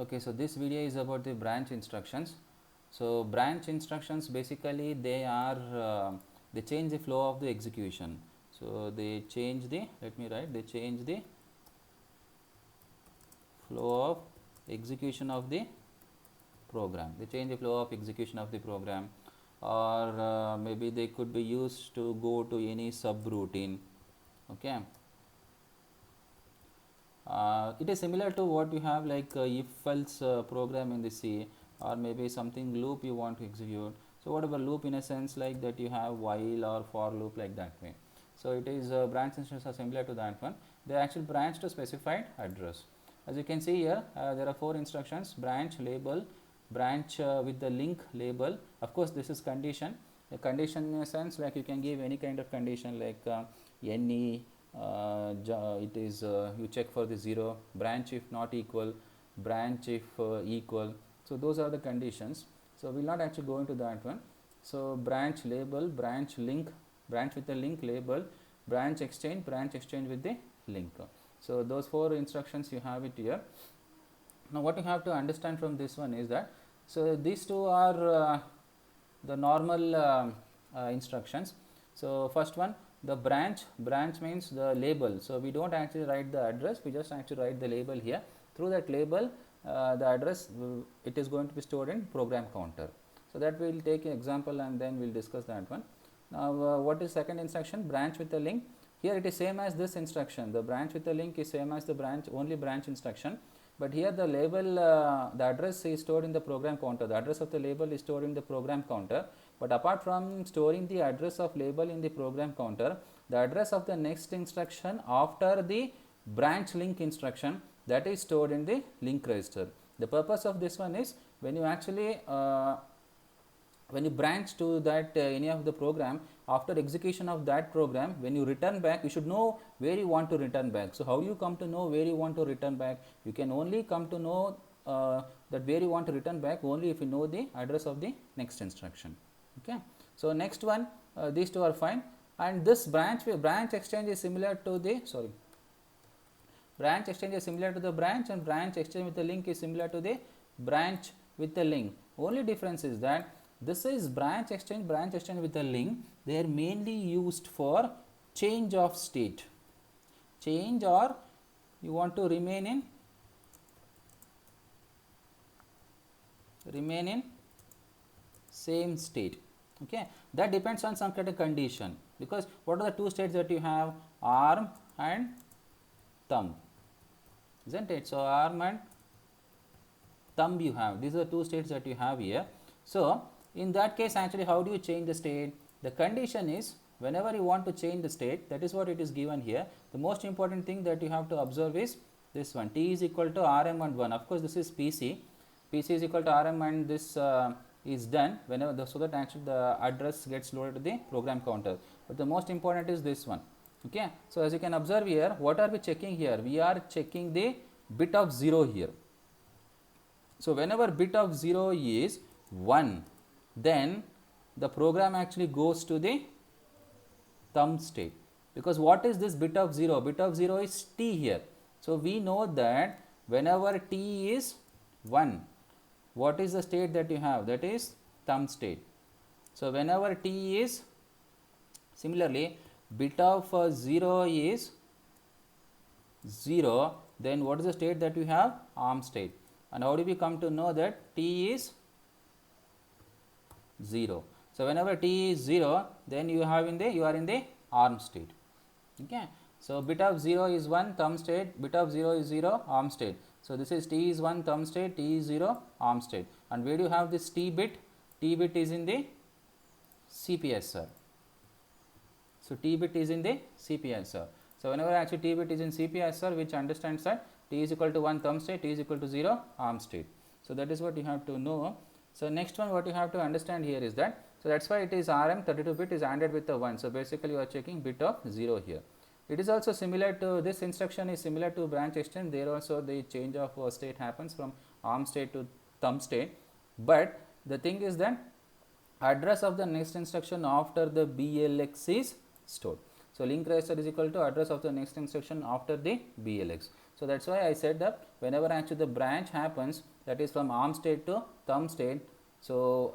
Okay, so this video is about the branch instructions. So branch instructions basically they change the flow of the execution. So they change the, let me write, they change the flow of execution of the program. They change the flow of execution of the program, or maybe they could be used to go to any subroutine. Okay. It is similar to what you have like if else program in the C, or maybe something loop you want to execute. So whatever loop, in a sense like that, you have while or for loop, like that way. So it is branch instructions are similar to that one. They actually branch to specified address. As you can see here, there are 4 instructions: branch, label, branch with the link, label. Of course this is condition. A condition in a sense like you can give any kind of condition like any, it is you check for the 0, branch if not equal, branch if equal. So those are the conditions. So we will not actually go into that one. So branch, label, branch, link, branch with the link, label, branch exchange with the link. So those 4 instructions you have it here. Now what you have to understand from this one is that, so these two are the normal instructions. So first one, the branch means the label. So we don't actually write the address, we just actually write the label here. Through that label, the address it is going to be stored in program counter. So that we will take an example and then we will discuss that one. Now what is second instruction? Branch with the link. Here it is same as this instruction. The branch with the link is same as the branch, only branch instruction. But here the label, the address is stored in the program counter. The address of the label is stored in the program counter. But apart from storing the address of label in the program counter, the address of the next instruction after the branch link instruction, that is stored in the link register. The purpose of this one is when you actually when you branch to that any of the program, after execution of that program, when you return back, you should know where you want to return back. So how do you come to know where you want to return back? You can only come to know that where you want to return back only if you know the address of the next instruction. Okay. So next one, these two are fine, and this branch exchange is similar to the branch exchange is similar to the branch, and branch exchange with the link is similar to the branch with the link. Only difference is that this is branch exchange with the link. They are mainly used for change of state, change, or you want to remain in same state. Okay, that depends on some kind of condition, because what are the 2 states that you have? Arm and thumb, isn't it? So arm and thumb you have, these are 2 states that you have here. So in that case, actually how do you change the state? The condition is whenever you want to change the state, that is what it is given here. The most important thing that you have to observe is this one: t is equal to rm and 1. Of course this is pc is equal to rm, and this is done whenever so that actually the address gets loaded to the program counter. But the most important is this one. Okay. So as you can observe here, what are we checking here? We are checking the bit of 0 here. So whenever bit of 0 is 1, then the program actually goes to the thumb state, because what is this bit of 0? Bit of 0 is t here. So we know that whenever t is 1, what is the state that you have? That is thumb state. So whenever t is, similarly bit of 0 is 0, then what is the state that you have? arm state. And how do we come to know that t is 0? So whenever t is 0, then you are in the arm state. Okay. So bit of 0 is 1, thumb state, bit of 0 is 0, arm state. So this is t is 1, thumb state, t is 0, arm state. And where do you have this t bit? T bit is in the CPSR. So t bit is in the CPSR. So whenever actually t bit is in CPSR, which understands that t is equal to 1 thumb state, t is equal to 0 arm state. So that is what you have to know. So next one, what you have to understand here is that, so that's why it is RM 32 bit is ANDed with the 1. So basically you are checking bit of 0 here. It is also similar to, this instruction is similar to branch extend. There also the change of state happens from arm state to thumb state. But the thing is that address of the next instruction after the BLX is stored. So link register is equal to address of the next instruction after the BLX. So that's why I said that whenever actually the branch happens, that is from ARM state to thumb state, so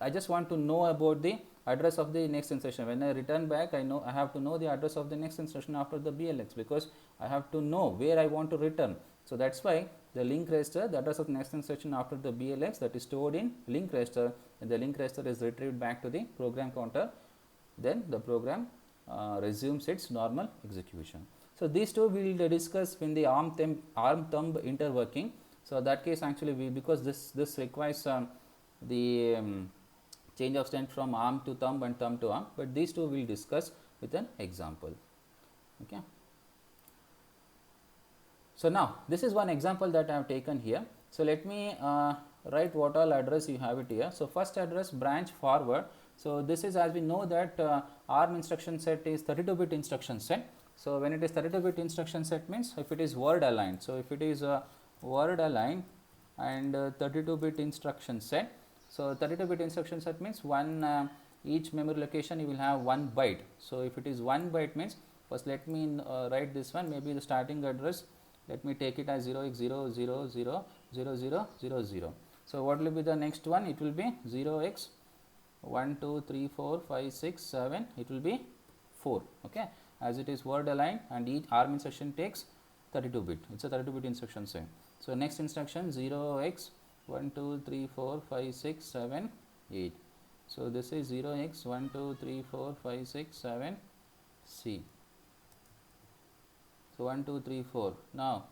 I just want to know about the address of the next instruction. When I return back, I have to know the address of the next instruction after the BLX, because I have to know where I want to return. So that's why the link register, the address of the next instruction after the BLX, that is stored in link register, and the link register is retrieved back to the program counter. Then the program resumes its normal execution. So these two we will discuss in the ARM thumb interworking. So that case actually because this requires the change of state from ARM to thumb and thumb to ARM, but these two we will discuss with an example. Okay. So now this is one example that I have taken here. So let me write what all address you have it here. So first address, branch forward. So this is, as we know that ARM instruction set is 32-bit instruction set. So when it is 32-bit instruction set means if it is word aligned. So if it is word aligned and 32-bit instruction set. So 32-bit instruction set means each memory location you will have 1 byte. So if it is 1 byte means, first let me write this one, maybe the starting address, let me take it as 0x00000000. So what will be the next one? It will be 0x123456 it will be 4. Okay, as it is word aligned and each ARM instruction takes 32-bit. It's a 32-bit instruction set. So next instruction 0x12345678. So this is 0x12345677C. So 1 2 3 4. Now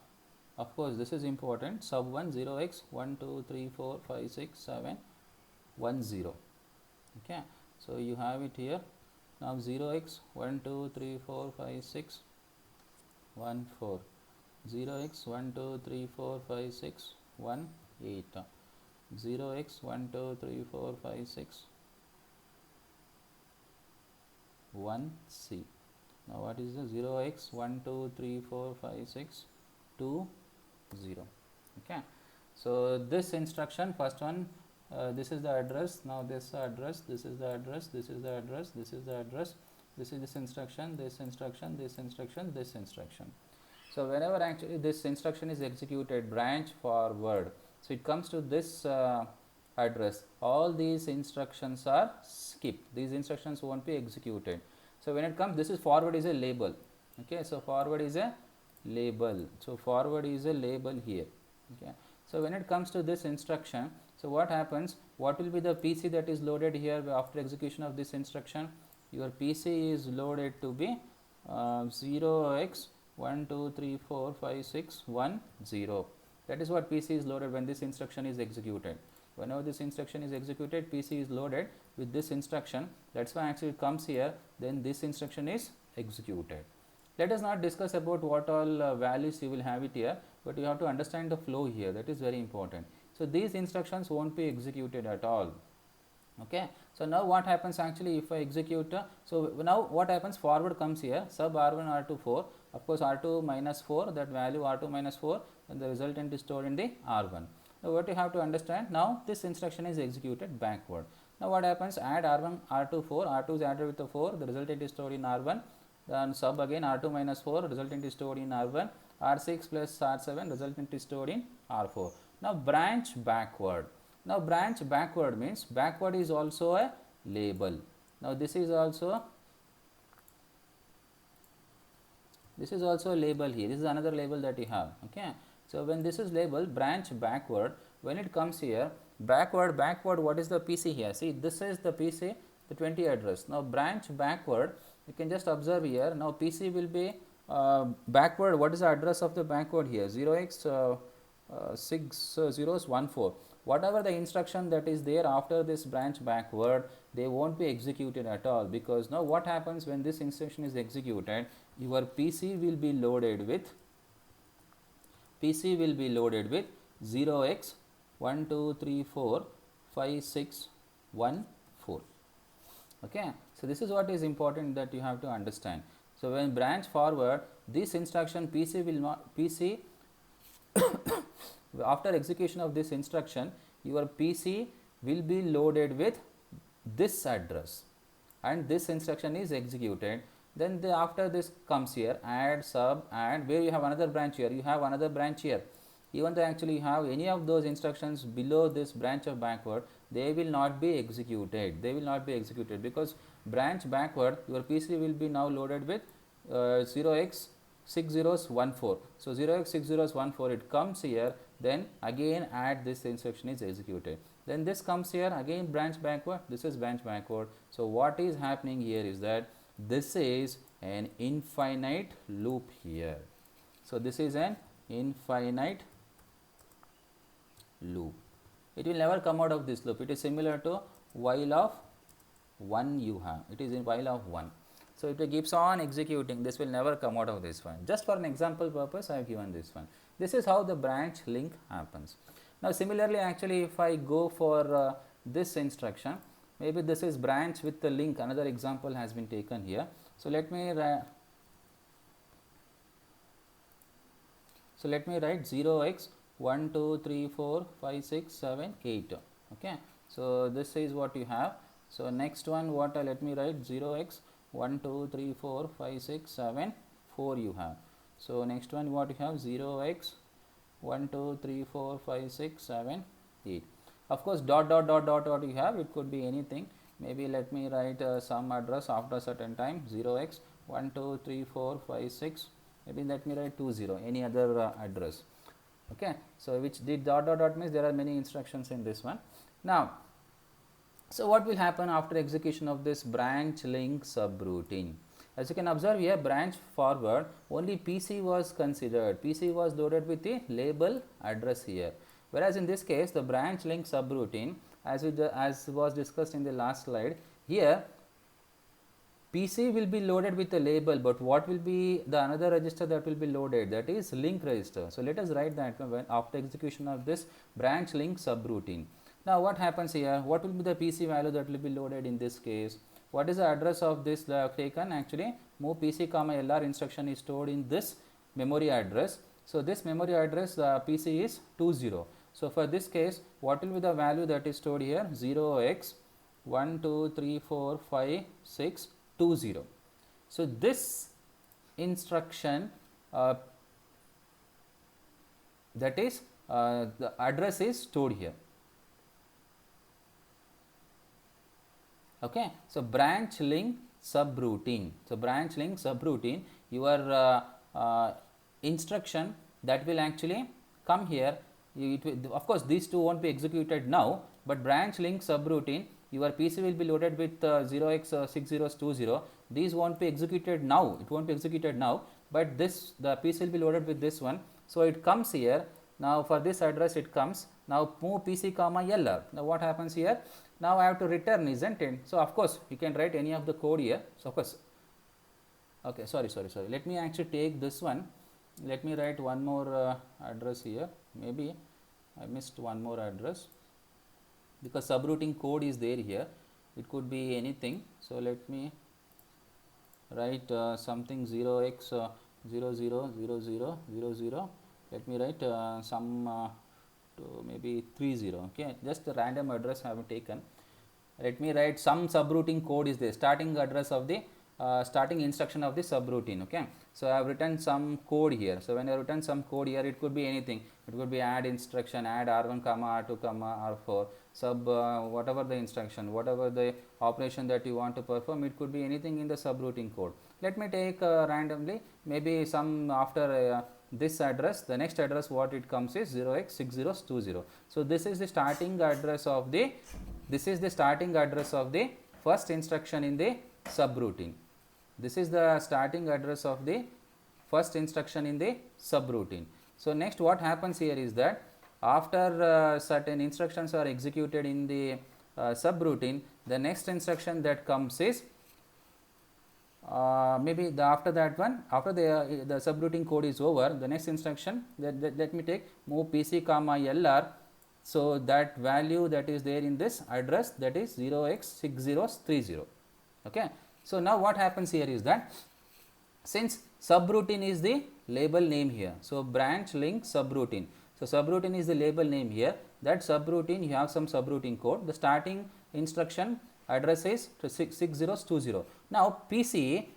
of course this is important, sub 1 0x1234567710. Okay, so you have it here. Now 0x12345614, 0x12345618, 0x123456 Now what is the 0x12345620? Okay, so this instruction, first one, this is the address. Now this address, this is the address, this is the address, this is the address, this is this instruction, this instruction, this instruction, this instruction. So whenever actually this instruction is executed, branch forward, so it comes to this address, all these instructions are skipped. These instructions won't be executed. So when it comes, this is forward is a label. Okay, so forward is a label. So forward is a label here. Okay, so when it comes to this instruction, so what happens? What will be the PC that is loaded here after execution of this instruction? Your PC is loaded to be 0x12345610. That is what PC is loaded when this instruction is executed. Whenever this instruction is executed, PC is loaded with this instruction. That's why actually it comes here, then this instruction is executed. Let us not discuss about what all values you will have it here, but you have to understand the flow here. That is very important. So these instructions won't be executed at all. Okay, so now what happens actually if I execute, so now what happens, forward comes here, sub R1 R2 4, of course R2 minus 4, that value R2 minus 4, and the resultant is stored in the R1. Now what you have to understand, now this instruction is executed backward. Now what happens, add R1 R2 4, R2 is added with the 4, the resultant is stored in R1, then sub again R2 minus 4, resultant is stored in R1, R6 plus R7, resultant is stored in R4. Now branch backward. Now branch backward means backward is also a label. Now this is also a label here. This is another label that you have. Okay. So when this is labeled branch backward, when it comes here, backward, what is the PC here? See, this is the PC, the 20 address. Now branch backward, you can just observe here. Now PC will be backward. What is the address of the backward here? 0x6014. Whatever the instruction that is there after this branch backward, they won't be executed at all, because now what happens when this instruction is executed, your PC will be loaded with 0x12345614. Okay, so this is what is important that you have to understand. So when branch forward, this instruction PC will not after execution of this instruction, your PC will be loaded with this address, and this instruction is executed. Then after this comes here add sub add, where you have another branch here, you have another branch here. Even though actually you have any of those instructions below this branch of backward, they will not be executed. They will not be executed because branch backward, your PC will be now loaded with 0x6014. So 0x6014, it comes here, then again add this instruction is executed. Then this comes here, again branch backward, this is branch backward. So what is happening here is that this is an infinite loop here. So this is an infinite loop. It will never come out of this loop. It is similar to while of 1 you have. It is in while of 1. So it keeps on executing. This will never come out of this one. Just for an example purpose, I have given this one. This is how the branch link happens. Now similarly, actually if I go for this instruction, maybe this is branch with the link. Another example has been taken here. So let me write 0x 1 2 3 4 5 6 7 8. Okay, so this is what you have. So next one, what let me write 0x 1 2 3 4 5 6 7 4 you have. So next one, what you have 0x 1 2 3 4 5 6 7 8. Of course dot dot dot dot dot you have, it could be anything. Maybe let me write some address after a certain time 0x 1 2 3 4 5 6, maybe let me write 20, any other address. Okay, so which the dot dot dot means there are many instructions in this one. Now so what will happen after execution of this branch link subroutine? As you can observe here, branch forward, only PC was considered. PC was loaded with the label address here. Whereas in this case, the branch link subroutine, as was discussed in the last slide, here PC will be loaded with a label, but what will be the another register that will be loaded? That is link register. So let us write that when after execution of this branch link subroutine. Now what happens here? What will be the PC value that will be loaded in this case? What is the address of this taken? Actually, move PC comma LR instruction is stored in this memory address. So this memory address PC is 20. So for this case, what will be the value that is stored here? 0x 1 2 3 4 5 6 20. So this instruction that is the address is stored here. Okay, so branch link subroutine. So branch link subroutine, your instruction that will actually come here. Of course, these two won't be executed now, but branch link subroutine, your PC will be loaded with 0x6020. These won't be executed now. It won't be executed now, but this the PC will be loaded with this one. So it comes here. Now for this address it comes. Now move PC comma LR. Now what happens here? Now I have to return, isn't it? So of course you can write any of the code here. So of course, okay, sorry. Let me actually take this one. Let me write one more address here. Maybe I missed one more address because subroutine code is there here. It could be anything. So let me write something 0x000000. Let me write some to maybe 30. Okay, just a random address I have taken. Let me write some subroutine code is there, starting address of the starting instruction of the subroutine. Okay, so I have written some code here. So when I written some code here, it could be anything. It could be add instruction, add R1 comma R2 comma R4 sub whatever the instruction, whatever the operation that you want to perform. It could be anything in the subroutine code. Let me take randomly maybe some after this address. The next address what it comes is 0x6020. So this is the starting address of the first instruction in the subroutine. This is the starting address of the first instruction in the subroutine. So next what happens here is that after certain instructions are executed in the subroutine, the next instruction that comes is maybe after that one, after the subroutine code is over, the next instruction let me take move PC comma LR. So that value that is there in this address, that is 0x6030. Okay. So now what happens here is that since subroutine is the label name here, so branch link subroutine. So subroutine is the label name here. That subroutine, you have some subroutine code. The starting instruction address is 6020. Now PC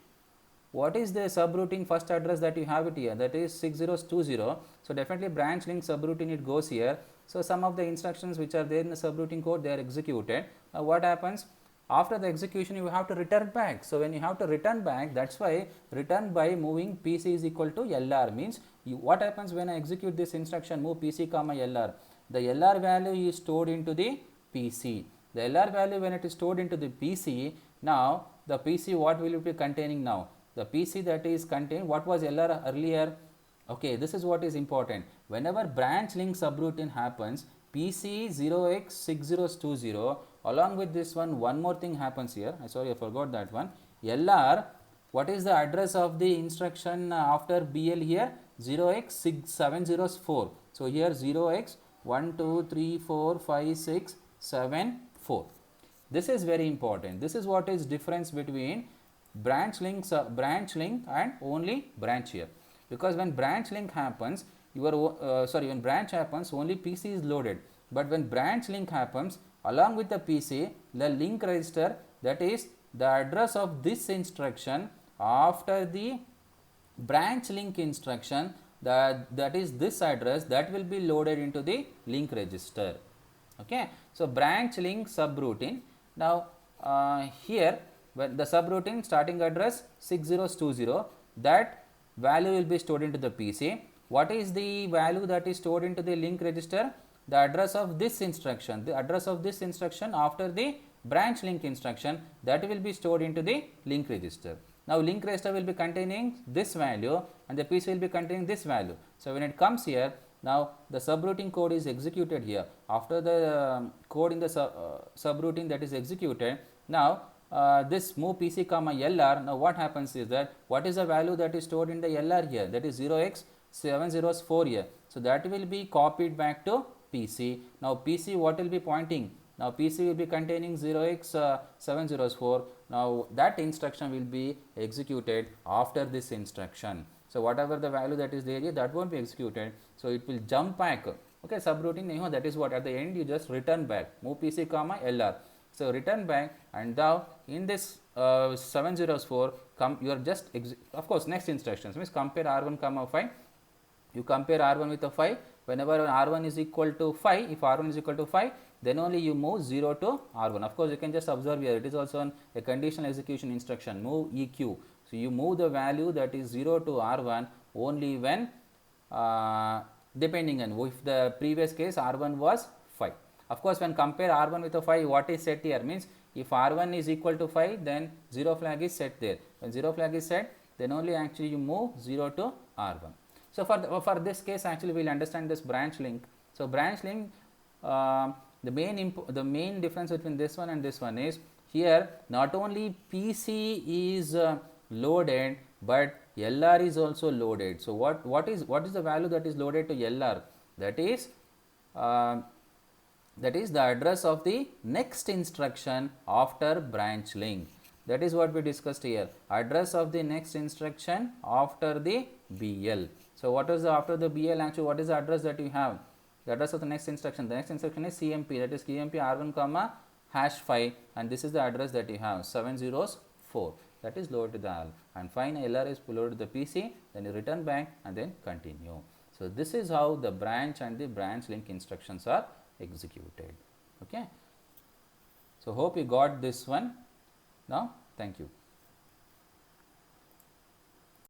what is the subroutine first address that you have it here, that is 6020. So definitely branch link subroutine it goes here. So some of the instructions which are there in the subroutine code, they are executed. Now what happens? After the execution you have to return back. So when you have to return back, that's why return by moving PC is equal to LR means what happens when I execute this instruction move PC comma LR, the LR value is stored into the PC. The LR value when it is stored into the PC, now the PC what will it be containing now? The PC that is contained, what was LR earlier? Okay, this is what is important. Whenever branch link subroutine happens, PC 0x6020 along with this one more thing happens here. Sorry, I forgot that one. LR, what is the address of the instruction after BL here? 0x704. So here 0x1234567 This is very important. This is what is difference between branch link and only branch here. Because when branch link happens, when branch happens, only PC is loaded. But when branch link happens, along with the PC, the link register, that is the address of this instruction after the branch link instruction, that is this address, that will be loaded into the link register. Okay. So branch link subroutine. Now here when the subroutine starting address 6020, that value will be stored into the PC. What is the value that is stored into the link register? The address of this instruction, the address of this instruction after the branch link instruction, that will be stored into the link register. Now link register will be containing this value and the PC will be containing this value. So when it comes here, now the subroutine code is executed here. After the code in the subroutine that is executed, now this move PC comma LR, now what happens is that what is the value that is stored in the LR here, that is 0x704 here. So that will be copied back to PC. Now PC what will be pointing? Now PC will be containing 0x704. Now that instruction will be executed after this instruction. So whatever the value that is there here, that won't be executed. So it will jump back. Okay, subroutine, that is what at the end you just return back, move PC comma LR. So return back, and now in this 704 you are just of course next instructions means compare R1 comma 5. You compare R1 with a 5. Whenever R1 is equal to 5, if R1 is equal to 5, then only you move 0 to R1. Of course, you can just observe here, it is also a conditional execution instruction, move EQ. So you move the value that is 0 to R1 only when depending on if the previous case R1 was 5. Of course, when compare R1 with a 5, what is set here means if R1 is equal to 5, then 0 flag is set there. When 0 flag is set, then only actually you move 0 to R1. So for this case, actually we will understand this branch link. So branch link, the main difference between this one and this one is here not only PC is loaded, but LR is also loaded. So what is the value that is loaded to LR? That is the address of the next instruction after branch link. That is what we discussed here. Address of the next instruction after the BL. So what is after the BL? Actually, what is the address that you have? The address of the next instruction. The next instruction is CMP, that is CMP R1 comma #5, and this is the address that you have 704. That is loaded to the AL, and fine LR is loaded to the PC. Then you return back and then continue. So this is how the branch and the branch link instructions are executed. Okay. So hope you got this one. Now, thank you.